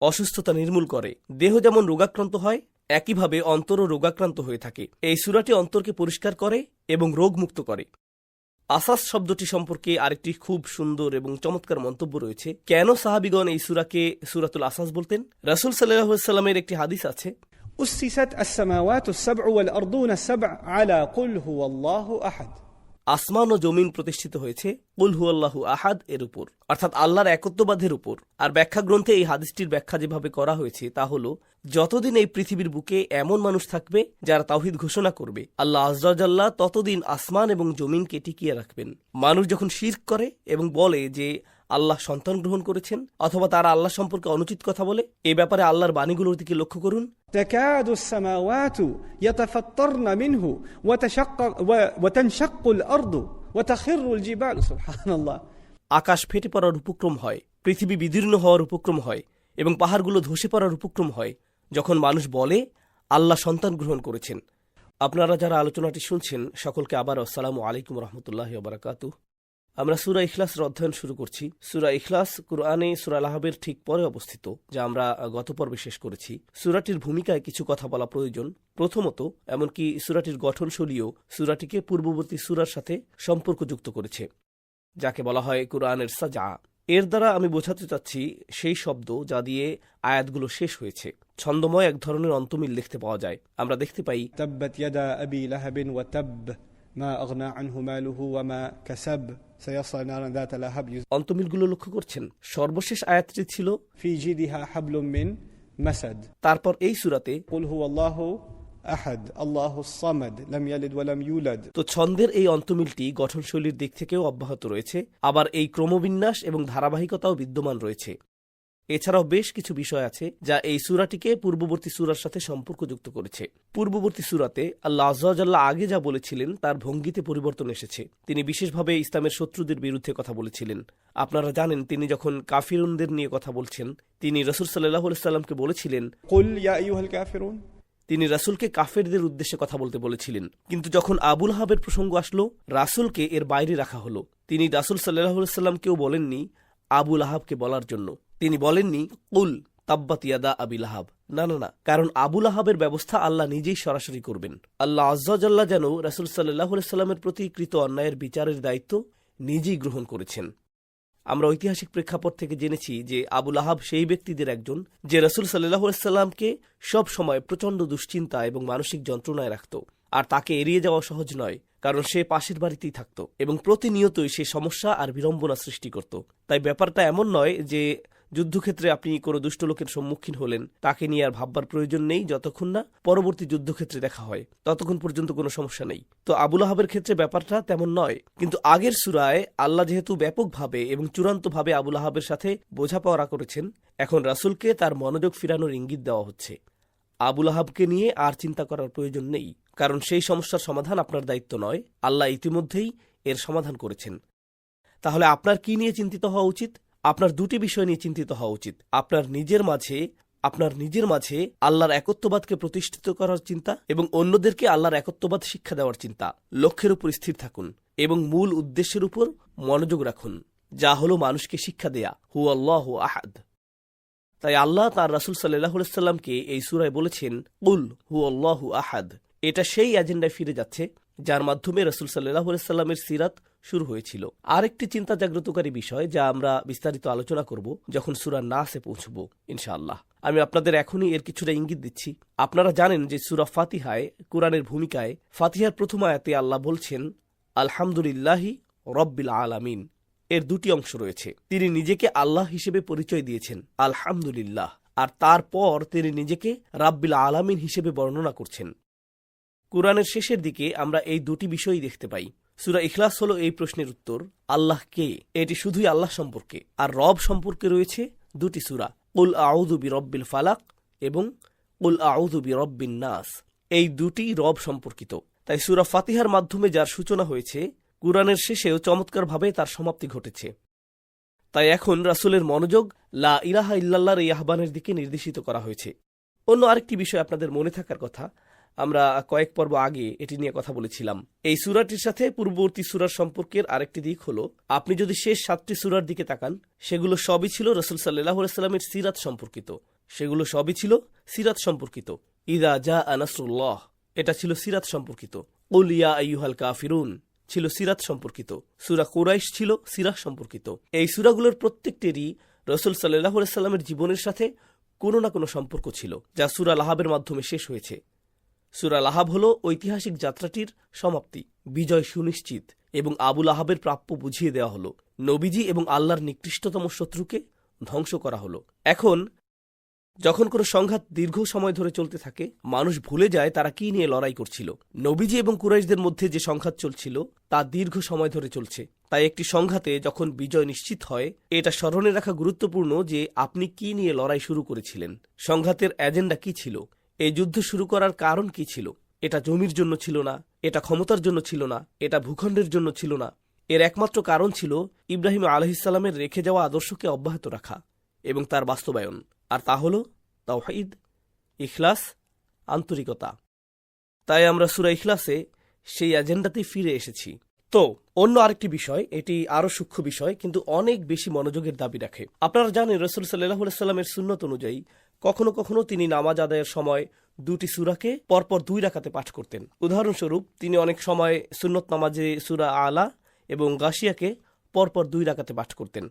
অসুস্থতা নির্মূল করে। দেহ যেমন রোগাক্রান্ত হয়, একইভাবে অন্তরও রোগাক্রান্ত হয়ে থাকে। এই সূরাটি অন্তরকে পরিষ্কার করে এবং রোগমুক্ত করে। আসাস শব্দটি সম্পর্কে আরেকটি খুব সুন্দর এবং চমৎকার মন্তব্য রয়েছে। কেন সাহাবিগণ এই সূরাকে সূরাতুল আসাস বলতেন? রাসূল সাল্লাল্লাহু আলাইহি ওয়াসাল্লামের একটি হাদিস আছে, أسست السماوات السبع والأرضون السبع على قل هو الله أحد। আসমান ও জমিন প্রতিষ্ঠিত হয়েছে কুল হুয়াল্লাহু আহাদ এর উপর, অর্থাৎ আল্লাহর একত্ববাদের উপর। আর ব্যাখ্যা গ্রন্থে এই হাদিসটির ব্যাখ্যা যেভাবে করা হয়েছে তা হলো, যতদিন এই পৃথিবীর বুকে এমন মানুষ থাকবে যারা তাওহীদ ঘোষণা করবে, আল্লাহ আযজা ওয়া জাল্লা ততদিন আসমান এবং জমিনকে টিকিয়ে রাখবেন। মানুষ যখন শিরক করে এবং বলে যে আল্লাহ সন্তান গ্রহণ করেছেন, অথবা তারা আল্লাহ সম্পর্কে অনুচিত কথা বলে, এ ব্যাপারে আল্লাহর বাণীগুলোর দিকে লক্ষ্য করুন। تكاد السماوات يتفطرن منه وتنشق الأرض وتخر الجبال سبحان الله। আকাশ ফেটে পড়ার উপক্রম হয়, পৃথিবী বিদীর্ণ হওয়ার উপক্রম হয় এবং পাহাড়গুলো ধসে পড়ার উপক্রম হয় যখন মানুষ বলে আল্লাহ সন্তান গ্রহণ করেছেন। আপনারা যারা আলোচনাটি শুনছেন সকলকে আবার আসসালামু আলাইকুম রহমতুল্লাহি ওয়া বারাকাতুহু। আমরা সূরা ইখলাসের অধ্যয়ন শুরু করছি। সূরা ইখলাস কুরআনে সূরা আল-আহজাবের ঠিক পরে অবস্থিত, যা আমরা গত পর্বে শেষ করেছি। সূরাটির ভূমিকায় কিছু কথা বলা প্রয়োজন। প্রথমত, এমনকি সূরাটির গঠনশৈলীও সূরাটিকে পূর্ববর্তী সূরার সাথে সম্পর্কযুক্ত করেছে, যাকে বলা হয় কুরআনের সাজা। এর দ্বারা আমি বোঝাতে চাচ্ছি সেই শব্দ যা দিয়ে আয়াতগুলো শেষ হয়েছে। ছন্দময় এক ধরনের অন্তমিল দেখতে পাওয়া যায়। আমরা দেখতে পাই তাব্বাত ইয়াদা আবি লাহাবিন ওয়া তাব মা আগনা আনহু মালুহু ওয়া মা কাসাব সায়াসলা নারান যাতা লাহাব। অন্তমিলগুলো লক্ষ্য করছেন। সর্বশেষ আয়াতটি ছিল ফি জিদিহা হাবলুম মিন মাসাদ। তারপর এই সূরাতে কুল হুয়াল্লাহু আহাদ আল্লাহুস সামাদ লাম ইয়ালিদ ওয়া লাম ইউলাদ। তো ছন্দের এই অন্তমিলটি গঠনশৈলীর দিক থেকেও অব্যাহত রয়েছে, আবার এই ক্রমবিন্যাস এবং ধারাবাহিকতাও বিদ্যমান রয়েছে। এছাড়াও বেশ কিছু বিষয় আছে যা এই সূরাটিকে পূর্ববর্তী সূরার সাথে সম্পর্কযুক্ত করেছে। পূর্ববর্তী সূরাতে আল্লাহ আযজা ওয়া জাল্লা আগে যা বলেছিলেন তার ভঙ্গিতে পরিবর্তন এসেছে। তিনি বিশেষভাবে ইসলামের শত্রুদের বিরুদ্ধে কথা বলেছিলেন। আপনারা জানেন, তিনি যখন কাফিরুনদের নিয়ে কথা বলছেন, তিনি রাসূল সাল্লাল্লাহু আলাইহি ওয়াসাল্লামকে বলেছিলেন, কুল ইয়া আইয়ুহাল কাফিরুন। তিনি রাসূলকে কাফেরদের উদ্দেশ্যে কথা বলতে বলেছিলেন। কিন্তু যখন আবু লাহাবের প্রসঙ্গ আসলো, রাসূলকে এর বাইরে রাখা হলো। তিনি রাসূল সাল্লাল্লাহু আলাইহি ওয়াসাল্লামকেও বলেননি আবু লাহাবকে বলার জন্য। তিনি বলেননি কুল তাব্বাত ইয়াদা আবি লাহাব। না না না, কারণ আবু লাহাবের ব্যবস্থা আল্লাহ নিজেই সরাসরি করবেন। আল্লাহ আযজা ওয়া জাল্লা যেন রাসূল সাল্লাল্লাহু আলাইহি ওয়াসাল্লামের প্রতি কৃত অন্যায়ের বিচারের দায়িত্ব নিজেই গ্রহণ করেছেন। আমরা ঐতিহাসিক প্রেক্ষাপট থেকে জেনেছি যে আবু লাহাব সেই ব্যক্তিদের একজন যে রাসূল সাল্লাল্লাহু আলাইহি ওয়াসাল্লামকে সব সময় প্রচণ্ড দুশ্চিন্তা এবং মানসিক যন্ত্রণায় রাখত। আর তাকে এড়িয়ে যাওয়া সহজ নয়, কারণ সে পাশের বাড়িতেই থাকত এবং প্রতিনিয়তই সে সমস্যা আর বিড়ম্বনা সৃষ্টি করত। তাই ব্যাপারটা এমন নয় যে যুদ্ধক্ষেত্রে আপনি কোনো দুষ্ট লোকের সম্মুখীন হলেন, তাকে নিয়ে আর ভাববার প্রয়োজন নেই, যতক্ষণ না পরবর্তী যুদ্ধক্ষেত্রে দেখা হয় ততক্ষণ পর্যন্ত কোনো সমস্যা নেই। তো আবু লাহাবের ক্ষেত্রে ব্যাপারটা তেমন নয়। কিন্তু আগের সূরায় আল্লাহ যেহেতু ব্যাপকভাবে এবং চূড়ান্তভাবে আবু লাহাবের সাথে বোঝাপড়া করেছেন, এখন রাসূলকে তার মনোযোগ ফিরানোর ইঙ্গিত দেওয়া হচ্ছে। আবু লাহাবকে নিয়ে আর চিন্তা করার প্রয়োজন নেই, কারণ সেই সমস্যার সমাধান আপনার দায়িত্ব নয়, আল্লাহ ইতিমধ্যেই এর সমাধান করেছেন। তাহলে আপনার কি নিয়ে চিন্তিত হওয়া উচিত? আপনার দুটি বিষয় নিয়ে চিন্তিত হওয়া উচিত। আপনার নিজের মাঝে আল্লাহর একত্ববাদকে প্রতিষ্ঠিত করার চিন্তা এবং অন্যদেরকে আল্লাহর একত্ববাদ শিক্ষা দেওয়ার চিন্তা। লক্ষ্যের উপর স্থির থাকুন এবং মূল উদ্দেশ্যের উপর মনোযোগ রাখুন, যা হলো মানুষকে শিক্ষা দেয়া হুয়াল্লাহু আহাদ। তাই আল্লাহ তার রাসূল সাল্লাল্লাহু আলাইহি ওয়াসাল্লামকে এই সূরায় বলেছেন কুল হুয়াল্লাহু আহাদ। এটা সেই এজেন্ডায় ফিরে যাচ্ছে যার মাধ্যমে রাসূল সাল্লাল্লাহু আলাইহি ওয়াসাল্লামের সিরাত শুরু হয়েছিল। আরেকটি চিন্তা জাগ্রতকারী বিষয় যা আমরা বিস্তারিত আলোচনা করব যখন সূরা নাসে পৌঁছব ইনশাআল্লাহ। আমি আপনাদের এখনই এর কিছুটা ইঙ্গিত দিচ্ছি। আপনারা জানেন যে সূরা ফাতিহায় কুরআনের ভূমিকায় ফাতিহার প্রথম আয়াতে আল্লাহ বলছেন আলহামদুলিল্লাহি রাব্বিল আলামিন। এর দুটি অংশ রয়েছে। তিনি নিজেকে আল্লাহ হিসেবে পরিচয় দিয়েছেন আলহামদুলিল্লাহ, আর তারপর তিনি নিজেকে রাব্বিল আলামিন হিসেবে বর্ণনা করছেন। কুরআনের শেষের দিকে আমরা এই দুটি বিষয়ই দেখতে পাই। সূরা ইখলাস হলো এই প্রশ্নের উত্তর, আল্লাহ কে? এটি শুধুই আল্লাহ সম্পর্কে। আর রব সম্পর্কে রয়েছে দুটি সূরা, কুল আউযু বিরব্বিল ফালাক এবং কুল আউযু বিরব্বিন নাস। এই দুটি রব সম্পর্কিত। তাই সূরা ফাতিহার মাধ্যমে যার সূচনা হয়েছে, কুরআনের শেষেও চমৎকারভাবে তার সমাপ্তি ঘটেছে। তাই এখন রাসূলের মনোযোগ লা ইলাহা ইল্লাল্লাহর এই আহ্বানের দিকে নির্দেশিত করা হয়েছে। অন্য আরেকটি বিষয় আপনাদের মনে থাকার কথা, আমরা কয়েক পর্ব আগে এটি নিয়ে কথা বলেছিলাম। এই সূরাটির সাথে পূর্ববর্তী সূরার সম্পর্কের আরেকটি দিক হলো, আপনি যদি শেষ 7টি সূরার দিকে তাকান, সেগুলো সবই ছিল রাসূল সাল্লাল্লাহু আলাইহি ওয়াসাল্লামের সিরাত সম্পর্কিত। সেগুলো সবই ছিল সিরাত সম্পর্কিত। ইযা জাআ নাসরুল্লাহ, এটা ছিল সিরাত সম্পর্কিত। কুল ইয়া আইয়ুহাল কাফিরুন ছিল সিরাত সম্পর্কিত। সূরা কুরাইশ ছিল সিরাত সম্পর্কিত। এই সূরাগুলোর প্রত্যেকটিরই রাসূল সাল্লাল্লাহু আলাইহি ওয়াসাল্লামের জীবনের সাথে কোনো না কোনো সম্পর্ক ছিল, যা সূরা লাহাবের মাধ্যমে শেষ হয়েছে। সূরা লাহাব হল ঐতিহাসিক যাত্রাটির সমাপ্তি, বিজয় সুনিশ্চিত এবং আবু লাহাবের প্রাপ্য বুঝিয়ে দেওয়া হল। নবীজি এবং আল্লাহর নিকৃষ্টতম শত্রুকে ধ্বংস করা হল। এখন যখন কোনো সংঘাত দীর্ঘ সময় ধরে চলতে থাকে, মানুষ ভুলে যায় তারা কি নিয়ে লড়াই করছিল। নবীজি এবং কুরাইশদের মধ্যে যে সংঘাত চলছিল তা দীর্ঘ সময় ধরে চলছে। তাই একটি সংঘাতে যখন বিজয় নিশ্চিত হয়, এটা স্মরণে রাখা গুরুত্বপূর্ণ যে আপনি কি নিয়ে লড়াই শুরু করেছিলেন, সংঘাতের এজেন্ডা কি ছিল, এই যুদ্ধ শুরু করার কারণ কি ছিল। এটা জমির জন্য ছিল না, এটা ক্ষমতার জন্য ছিল না, এটা ভূখণ্ডের জন্য ছিল না। এর একমাত্র কারণ ছিল ইব্রাহিম আলাইহিসসালামের রেখে যাওয়া আদর্শকে অব্যাহত রাখা এবং তার বাস্তবায়ন। আর তা হল তাওহীদ, ইখলাস, আন্তরিকতা। তাই আমরা সূরা ইখলাসে সেই এজেন্ডাতেই ফিরে এসেছি। তো অন্য আরেকটি বিষয়, এটি আরও সূক্ষ্ম বিষয়, কিন্তু অনেক বেশি মনোযোগের দাবি রাখে। আপনারা জানেন রাসূল সাল্লাল্লাহু আলাইহি ওয়াসাল্লামের সুন্নত অনুযায়ী কখনো কখনো তিনি নামাজ আদায়ের সময় 2টি সূরাকে পরপর 2 রাকাতে পাঠ করতেন। উদাহরণস্বরূপ, তিনি অনেক সময় সুন্নত নামাজে সূরা আলা এবং গাশিয়াকে পরপর 2 রাকাতে পাঠ করতেন।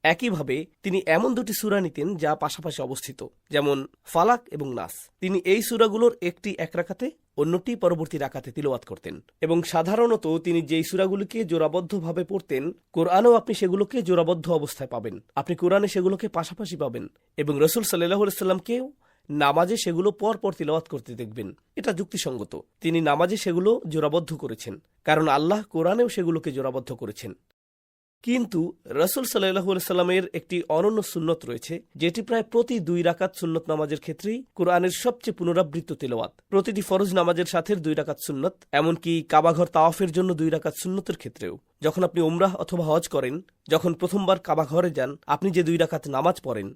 একইভাবে তিনি এমন 2টি সূরা নিতেন যা পাশাপাশি অবস্থিত, যেমন ফালাক এবং নাস। তিনি এই সূরাগুলোর একটি 1 রাকাতে, অন্যটি পরবর্তী রাকাতে তিলাওয়াত করতেন। এবং সাধারণত তিনি যেই সূরাগুলিকে জোড়াবদ্ধভাবে পড়তেন, কোরআনেও আপনি সেগুলোকে জোড়াবদ্ধ অবস্থায় পাবেন। আপনি কোরআনে সেগুলোকে পাশাপাশি পাবেন এবং রাসূল সাল্লাল্লাহু আলাইহি ওয়াসাল্লামকেও নামাজে সেগুলো পরপর তিলাওয়াত করতে দেখবেন। এটা যুক্তিসঙ্গত। তিনি নামাজে সেগুলো জোড়াবদ্ধ করেছেন, কারণ আল্লাহ কোরআনেও সেগুলোকে জোড়াবদ্ধ করেছেন। কিন্তু রাসূল সাল্লাল্লাহু আলাইহি ওয়াসাল্লামের একটি অনন্য সুন্নত রয়েছে, যেটি প্রায় প্রতি 2 রাকাত সুন্নত নামাজের ক্ষেত্রেই কোরআনের সবচেয়ে পুনরাবৃত্ত তেলাওয়াত। প্রতিটি ফরজ নামাজের সাথে 2 রাকাত সুন্নত, এমনকি কাবাঘর তাওয়াফের জন্য 2 রাকাত সুন্নতের ক্ষেত্রেও। যখন আপনি উমরাহ অথবা হজ করেন, যখন প্রথমবার কাবাঘরে যান, আপনি যে 2 রাকাত নামাজ পড়েন,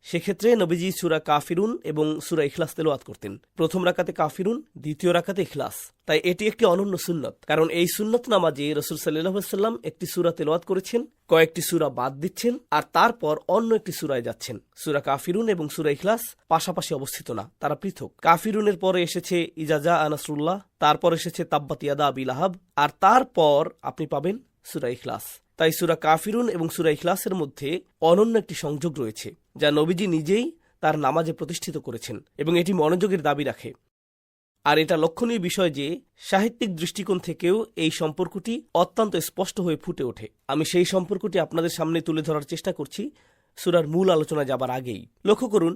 সেক্ষেত্রে নবীজি সূরা কাফিরুন এবং সূরা ইখলাস তেলাওয়াত করতেন। প্রথম রাকাতে কাফিরুন, দ্বিতীয় রাকাতে ইখলাস। তাই এটি একটি অনন্য সুন্নত, কারণ এই সুন্নত নামাজে রাসূল সাল্লাল্লাহু আলাইহি ওয়াসাল্লাম একটি সূরা তেলাওয়াত করেছেন, কয়েকটি সূরা বাদ দিচ্ছেন, আর তারপর অন্য একটি সূরায় যাচ্ছেন। সূরা কাফিরুন এবং সূরা ইখলাস পাশাপাশি অবস্থিত না, তারা পৃথক। কাফিরুনের পরে এসেছে ইজা জাআ নাসরুল্লাহ, তারপর এসেছে তাব্বাত ইয়াদা আবি লাহাব, আর তারপর আপনি পাবেন সূরা ইখলাস। তাই সূরা কাফিরুন এবং সূরা ইখলাসের মধ্যে অনন্য একটি সংযোগ রয়েছে, যা নবীজি নিজেই তার নামাজে প্রতিষ্ঠিত করেছেন এবং এটি মনোযোগের দাবি রাখে। আর এটা লক্ষণীয় বিষয় যে সাহিত্যিক দৃষ্টিকোণ থেকেও এই সম্পর্কটি অত্যন্ত স্পষ্ট হয়ে ফুটে ওঠে। আমি সেই সম্পর্কটি আপনাদের সামনে তুলে ধরার চেষ্টা করছি সূরার মূল আলোচনা যাবার আগেই। লক্ষ্য করুন,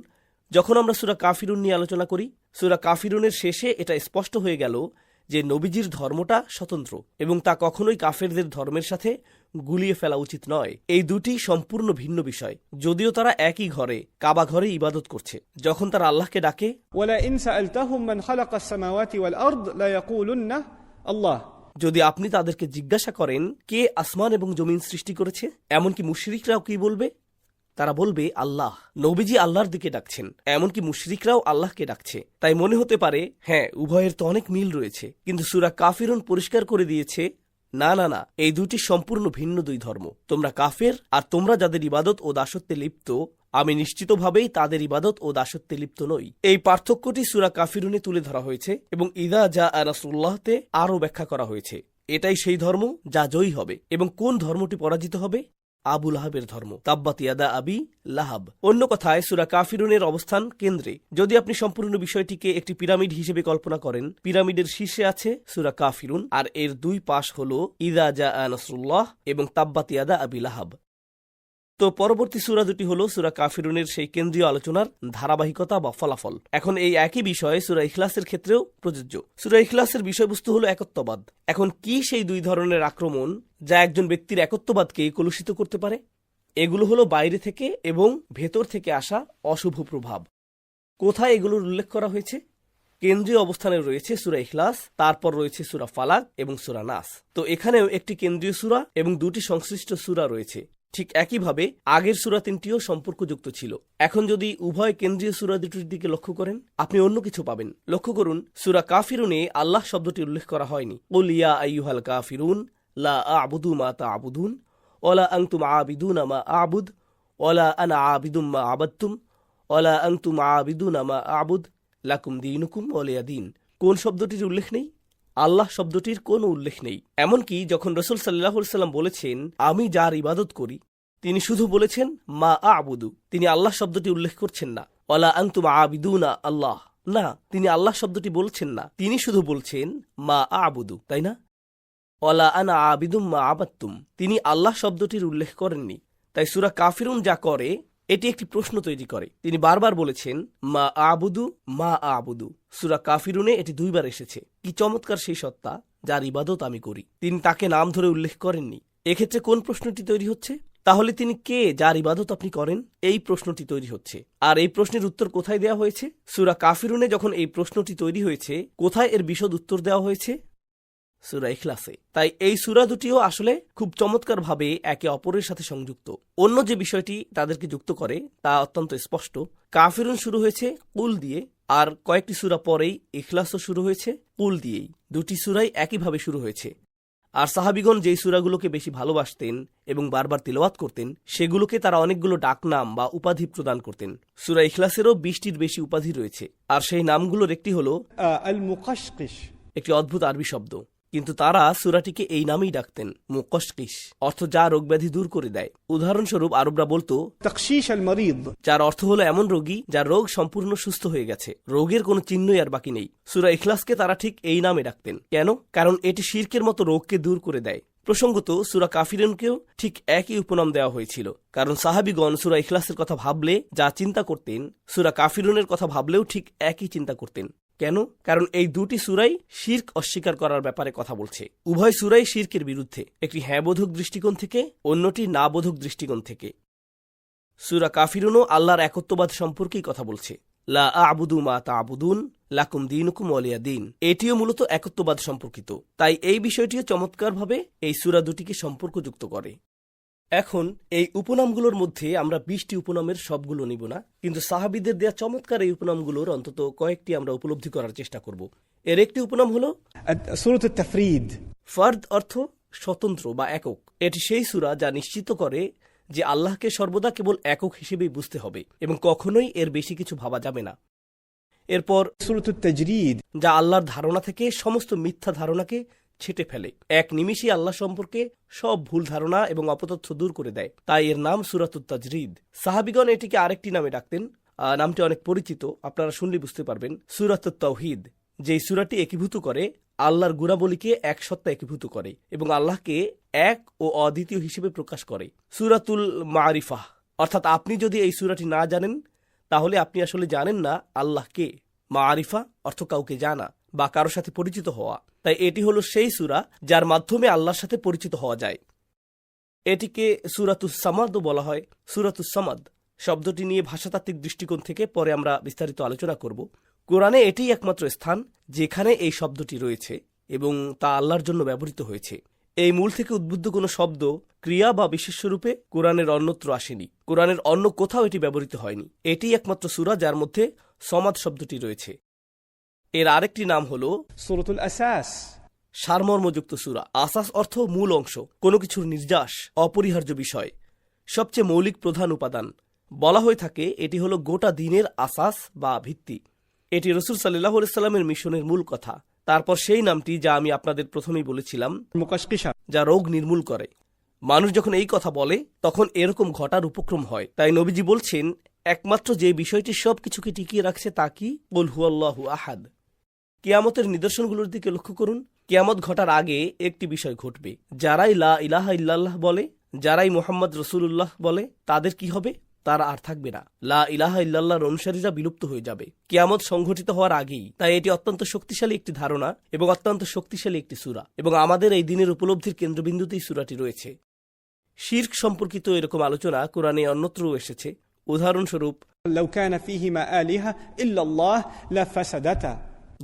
যখন আমরা সূরা কাফিরুন নিয়ে আলোচনা করি, সূরা কাফিরুনের শেষে এটা স্পষ্ট হয়ে গেল যে নবীজির ধর্মটা স্বতন্ত্র এবং তা কখনোই কাফেরদের ধর্মের সাথে গুলিয়ে ফেলা উচিত নয়। এই দুটি সম্পূর্ণ ভিন্ন বিষয়, যদিও তারা একই ঘরে, কাবা ঘরে ইবাদত করছে। যখন তারা আল্লাহকে ডাকে, ولئن سألتهم من خلق السماوات والأرض ليقولن الله, যদি আপনি তাদেরকে জিজ্ঞাসা করেন কে আসমান এবং জমিন সৃষ্টি করেছে, এমনকি মুশরিকরাও কি বলবে? তারা বলবে আল্লাহ। নবীজি আল্লাহর দিকে ডাকছেন, এমনকি মুশরিকরাও আল্লাহকে ডাকছে। তাই মনে হতে পারে, হ্যাঁ, উভয়ের তো অনেক মিল রয়েছে, কিন্তু সূরা কাফিরুন পরিষ্কার করে দিয়েছে, না না না, এই দুটি সম্পূর্ণ ভিন্ন 2 ধর্ম। তোমরা কাফের, আর তোমরা যাদের ইবাদত ও দাসত্বে লিপ্ত, আমি নিশ্চিতভাবেই তাদের ইবাদত ও দাসত্বে লিপ্ত নই। এই পার্থক্যটি সূরা কাফিরুনে তুলে ধরা হয়েছে এবং ইদা জাআ নাসরুল্লাহতে আরও ব্যাখ্যা করা হয়েছে। এটাই সেই ধর্ম যা জয়ী হবে। এবং কোন ধর্মটি পরাজিত হবে? আবু লাহাবের ধর্ম, তাব্বাত ইয়াদা আবি লাহাব। অন্য কথায় সূরা কাফিরুনের অবস্থান কেন্দ্রে। যদি আপনি সম্পূর্ণ বিষয়টিকে একটি পিরামিড হিসেবে কল্পনা করেন, পিরামিডের শীর্ষে আছে সূরা কাফিরুন, আর এর 2 পাশ হল ইদা জাআ নাসরুল্লাহ এবং তাব্বাত ইয়াদা আবি লাহাব। তো পরবর্তী সূরা দুটি হল সূরা কাফিরুনের সেই কেন্দ্রীয় আলোচনার ধারাবাহিকতা বা ফলাফল। এখন এই একই বিষয়ে সূরা ইখলাসের ক্ষেত্রেও প্রযোজ্য। সূরা ইখলাসের বিষয়বস্তু হল একত্ববাদ। এখন কি সেই 2 ধরনের আক্রমণ যা একজন ব্যক্তির একত্ববাদকে কলুষিত করতে পারে? এগুলো হলো বাইরে থেকে এবং ভেতর থেকে আসা অশুভ প্রভাব। কোথায় এগুলোর উল্লেখ করা হয়েছে? কেন্দ্রীয় অবস্থানে রয়েছে সূরা ইখলাস, তারপর রয়েছে সূরা ফালাক এবং সূরা নাস। তো এখানেও একটি কেন্দ্রীয় সূরা এবং 2টি সংশ্লিষ্ট সূরা রয়েছে। ঠিক একইভাবে আগের সূরা 3টিও সম্পর্কযুক্ত ছিল। এখন যদি উভয় কেন্দ্রীয় সূরা দুটির দিকে লক্ষ্য করেন, আপনি অন্য কিছু পাবেন। লক্ষ্য করুন, সূরা কাফিরুনে আল্লাহ শব্দটি উল্লেখ করা হয়নি। কুল ইয়া আইয়ুহাল কাফিরুন লা আ'বুদু মা তা'বুদুন ওয়ালা আনতুম আ'বিদুনা মা আ'বুদ ওয়ালা আনা আ'বিদুম মা আ'বাদতুম ওয়ালা আনতুম আ'বিদুনা মা আ'বুদ লাকুম দীনুকুম ওয়ালিয়া দীন। কোন শব্দটির উল্লেখ নেই? আল্লাহ শব্দটির কোনো উল্লেখ নেই। এমনকি যখন রাসূল সাল্লাল্লাহু আলাইহি ওয়াসাল্লাম বলেছেন আমি যার ইবাদত করি, তিনি শুধু বলেছেন মা আ'বুদু, তিনি আল্লাহ শব্দটি উল্লেখ করছেন না। ওয়ালা আনতুম আ'বিদুনা আল্লাহ, না, তিনি আল্লাহ শব্দটি বলছেন না, তিনি শুধু বলছেন মা আ'বুদু, তাই না? ওয়ালা আনা আ'বিদুম মা আ'বাদতুম, তিনি আল্লাহ শব্দটির উল্লেখ করেননি। তাই সূরা কাফিরুন যা করে, এটি একটি প্রশ্ন তৈরি করে। তিনি বারবার বলেছেন মা আ'বুদু মা আ'বুদু। সূরা কাফিরুনে এটি 2 বার এসেছে। কি চমৎকার সেই সত্তা যার ইবাদত আমি করি। তিনি তাকে নাম ধরে উল্লেখ করেননি। এক্ষেত্রে কোন প্রশ্নটি তৈরি হচ্ছে? তাহলে তিনি কে যার ইবাদত আপনি করেন? এই প্রশ্নটি তৈরি হচ্ছে। আর এই প্রশ্নের উত্তর কোথায় দেওয়া হয়েছে? সূরা কাফিরুনে যখন এই প্রশ্নটি তৈরি হয়েছে, কোথায় এর বিশদ উত্তর দেওয়া হয়েছে? সূরা ইখলাসে। তাই এই সূরা দুটিও আসলে খুব চমৎকারভাবে একে অপরের সাথে সংযুক্ত। অন্য যে বিষয়টি তাদেরকে যুক্ত করে তা অত্যন্ত স্পষ্ট। কাফিরুন শুরু হয়েছে কুল দিয়ে, আর কয়েকটি সূরা পরেই ইখলাসও শুরু হয়েছে কুল দিয়েই। দুটি সূরাই একইভাবে শুরু হয়েছে। আর সাহাবীগণ যেই সূরাগুলোকে বেশি ভালোবাসতেন এবং বারবার তিলাওয়াত করতেন, সেগুলোকে তারা অনেকগুলো ডাকনাম বা উপাধি প্রদান করতেন। সূরা ইখলাসেরও 20টির বেশি উপাধি রয়েছে। আর সেই নামগুলোর একটি হলো المقشقش একটি অদ্ভুত আরবি শব্দ, কিন্তু তারা সূরাটিকে এই নামেই ডাকতেন, মুকশকিশ, অর্থ যা রোগব্যাধি দূর করে দেয়। উদাহরণস্বরূপ আরবরা বলতো تقشيش المريض, যার অর্থ হলো এমন রোগী যার রোগ সম্পূর্ণ সুস্থ হয়ে গেছে, রোগের কোনো চিহ্নই আর বাকি নেই। সূরা ইখলাসকে তারা ঠিক এই নামে ডাকতেন। কেন? কারণ এটি শিরকের মতো রোগকে দূর করে দেয়। প্রসঙ্গত সূরা কাফিরুনকেও ঠিক একই উপনাম দেওয়া হয়েছিল, কারণ সাহাবীগণ সূরা ইখলাসের কথা ভাবলে যা চিন্তা করতেন, সূরা কাফিরুনের কথা ভাবলেও ঠিক একই চিন্তা করতেন। কেন? কারণ এই দুটি সূরাই শিরক অস্বীকার করার ব্যাপারে কথা বলছে। উভয় সূরাই শিরকের বিরুদ্ধে, একটি হ্যাঁ বোধক দৃষ্টিকোণ থেকে, অন্যটি না বোধক দৃষ্টিকোণ থেকে। সূরা কাফিরুনও আল্লাহর একত্ববাদ সম্পর্কেই কথা বলছে। লা আ'বুদু মা তা'বুদুন লাকুম দীনুকুম ওয়ালিয়া দীন। এটিও মূলত একত্ববাদ সম্পর্কিত। তাই এই বিষয়টিও চমৎকারভাবে এই সূরা দুটিকে সম্পর্কযুক্ত করে। এখন এই উপনামগুলোর মধ্যে আমরা 20টি উপনামের সবগুলো নিব না, কিন্তু সাহাবীদের দেয়া চমৎকার এই উপনামগুলোর অন্তত কয়েকটি আমরা উপলব্ধি করার চেষ্টা করব। এর একটি উপনাম হলো سورة التفريد। ফার্দ, অর্থ স্বতন্ত্র বা একক। এটি সেই সূরা যা নিশ্চিত করে যে আল্লাহকে সর্বদা কেবল একক হিসেবেই বুঝতে হবে এবং কখনোই এর বেশি কিছু ভাবা যাবে না। এরপর سورة التجريد, যা আল্লাহর ধারণা থেকে সমস্ত মিথ্যা ধারণাকে ছেটে ফেলে, এক নিমিষেই আল্লাহ সম্পর্কে সব ভুল ধারণা এবং অপতথ্য দূর করে দেয়। তাই এর নাম সূরাতুত তাজরিদ। সাহাবীগণ এটিকে আরেকটি নামে ডাকতেন। নামটি অনেক পরিচিত, আপনারা শুনলে বুঝতে পারবেন। সূরাতুত তাওহীদ, যেই সূরাটি একীভূত করে আল্লাহর গুণাবলীকে এক সত্তা একীভূত করে এবং আল্লাহকে এক ও অদ্বিতীয় হিসেবে প্রকাশ করে। সূরাতুল মারিফাহ, অর্থাৎ আপনি যদি এই সূরাটি না জানেন তাহলে আপনি আসলে জানেন না আল্লাহকে। মারিফা অর্থ কাউকে জানা বা কারো সাথে পরিচিত হওয়া। তাই এটি হলো সেই সূরা যার মাধ্যমে আল্লাহর সাথে পরিচিত হওয়া যায়। এটিকে সূরাতুস সামাদও বলা হয়। সূরাতুস সামাদ শব্দটি নিয়ে ভাষাতাত্ত্বিক দৃষ্টিকোণ থেকে পরে আমরা বিস্তারিত আলোচনা করব। কোরআনে এটিই একমাত্র স্থান যেখানে এই শব্দটি রয়েছে এবং তা আল্লাহর জন্য ব্যবহৃত হয়েছে। এই মূল থেকে উদ্বুদ্ধ কোনো শব্দ, ক্রিয়া বা বিশেষ্যরূপে কোরআনের অন্যত্র আসেনি। কোরআনের অন্য কোথাও এটি ব্যবহৃত হয়নি। এটিই একমাত্র সূরা যার মধ্যে সমাদ শব্দটি রয়েছে। এর আরেকটি নাম হল سورة الأساس, সারমর্মযুক্ত সূরা। আসাস অর্থ মূল অংশ, কোনো কিছুর নির্যাস, অপরিহার্য বিষয়, সবচেয়ে মৌলিক প্রধান উপাদান। বলা হয়ে থাকে এটি হলো গোটা দিনের আসাস বা ভিত্তি। এটি রাসূল সাল্লাল্লাহু আলাইহি ওয়াসাল্লামের মিশনের মূল কথা। তারপর সেই নামটি যা আমি আপনাদের প্রথমেই বলেছিলাম, المقشقشة, যা রোগ নির্মূল করে। মানুষ যখন এই কথা বলে তখন এরকম ঘটার উপক্রম হয়। তাই নবীজি বলছেন একমাত্র যে বিষয়টি সবকিছুকে টিকিয়ে রাখছে তা কি? কুল হুয়াল্লাহু আহাদ। কিয়ামতের নিদর্শনগুলোর দিকে লক্ষ্য করুন। কিয়ামত ঘটার আগে একটি বিষয় ঘটবে। যারাই লা ইলাহা ইল্লাল্লাহ বলে, যারাই মুহাম্মদ রাসূলুল্লাহ বলে, তাদের কি হবে? তারা আর থাকবে না। লা ইলাহা ইল্লাল্লাহর অনুসারীরা বিলুপ্ত হয়ে যাবে কিয়ামত সংঘটিত হওয়ার আগেই। তাই এটি অত্যন্ত শক্তিশালী একটি ধারণা এবং অত্যন্ত শক্তিশালী একটি সূরা, এবং আমাদের এই দিনের উপলব্ধির কেন্দ্রবিন্দুতেই সূরাটি রয়েছে। শিরক সম্পর্কিত এরকম আলোচনা কোরআনে অন্যত্রও এসেছে। উদাহরণস্বরূপ, لو كان فيهما آلهة إلا الله لفسدتا,